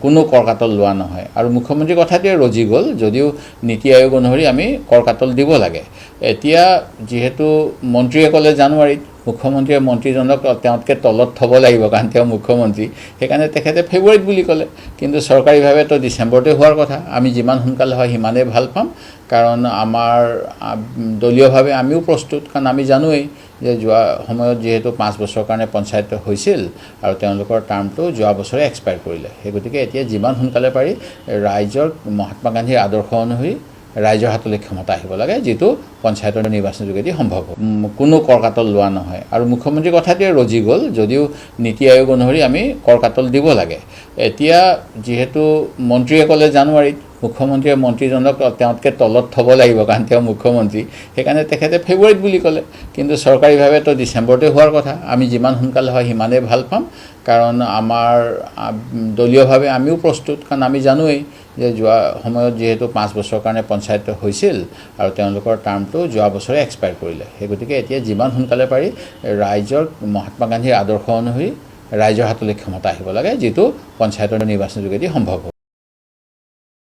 কোনো কৰকাতল লোৱা নহয় আৰু মুখ্যমন্ত্ৰীৰ কথাটোৱে ৰজি গ'ল যদিও নীতি আয়োগ অনুসৰি আমি কৰকাতল দিব লাগে এতিয়া যিহেতু মন্ত্ৰীয়ে ক'লে জানুৱাৰীত মুখ্যমন্ত্ৰীয়ে মন্ত্ৰীজনক তেওঁতকৈ তলত থ'ব লাগিব কাৰণ তেওঁ মুখ্যমন্ত্ৰী সেইকাৰণে তেখেতে ফেব্ৰুৱাৰীত বুলি ক'লে কিন্তু চৰকাৰীভাৱে তো ডিচেম্বৰতে হোৱাৰ কথা আমি যিমান সোনকালে হয় সিমানেই ভাল পাম কাৰণ আমাৰ দলীয়ভাৱে আমিও প্ৰস্তুত কাৰণ আমি জানোৱেই যে যোৱা সময়ত যিহেতু 5 বছৰৰ কাৰণে পঞ্চায়ত হৈছিল আৰু তেওঁলোকৰ টাৰ্মটো যোৱা বছৰে এক্সপায়াৰ কৰিলে সেই গতিকে এতিয়া যিমান সোনকালে পাৰি ৰাইজৰ মহাত্মা গান্ধীৰ আদৰ্শ অনুসৰি ৰাইজৰ হাতলৈ ক্ষমতা আহিব লাগে যিটো পঞ্চায়তৰ নিৰ্বাচনৰ যোগেদি সম্ভৱ কোনো কৰকাতল লোৱা নহয় আৰু মুখ্যমন্ত্ৰীৰ কথাটোৱে ৰজি গ'ল যদিও নীতি আয়োগ অনুসৰি আমি কৰকাতল দিব লাগে এতিয়া যিহেতু মন্ত্ৰীয়ে ক'লে জানুৱাৰীত মুখ্যমন্ত্ৰীয়ে মন্ত্ৰীজনক তেওঁতকৈ তলত থ'ব লাগিব কাৰণ তেওঁ মুখ্যমন্ত্ৰী সেইকাৰণে তেখেতে ফেব্ৰুৱাৰীত বুলি ক'লে কিন্তু চৰকাৰীভাৱে তো ডিচেম্বৰতে হোৱাৰ কথা আমি যিমান সোনকালে হয় সিমানেই ভাল পাম কাৰণ আমাৰ দলীয়ভাৱে আমিও প্ৰস্তুত কাৰণ আমি জানোৱেই যে যোৱা সময়ত যিহেতু 5 বছৰৰ কাৰণে পঞ্চায়ত হৈছিল আৰু তেওঁলোকৰ টাৰ্মটো যোৱা বছৰে এক্সপায়াৰ কৰিলে সেই গতিকে এতিয়া যিমান সোনকালে পাৰি ৰাইজৰ মহাত্মা গান্ধীৰ আদৰ্শ অনুসৰি ৰাইজৰ হাতলৈ ক্ষমতা আহিব লাগে যিটো পঞ্চায়তৰ নিৰ্বাচনৰ যোগেদি সম্ভৱ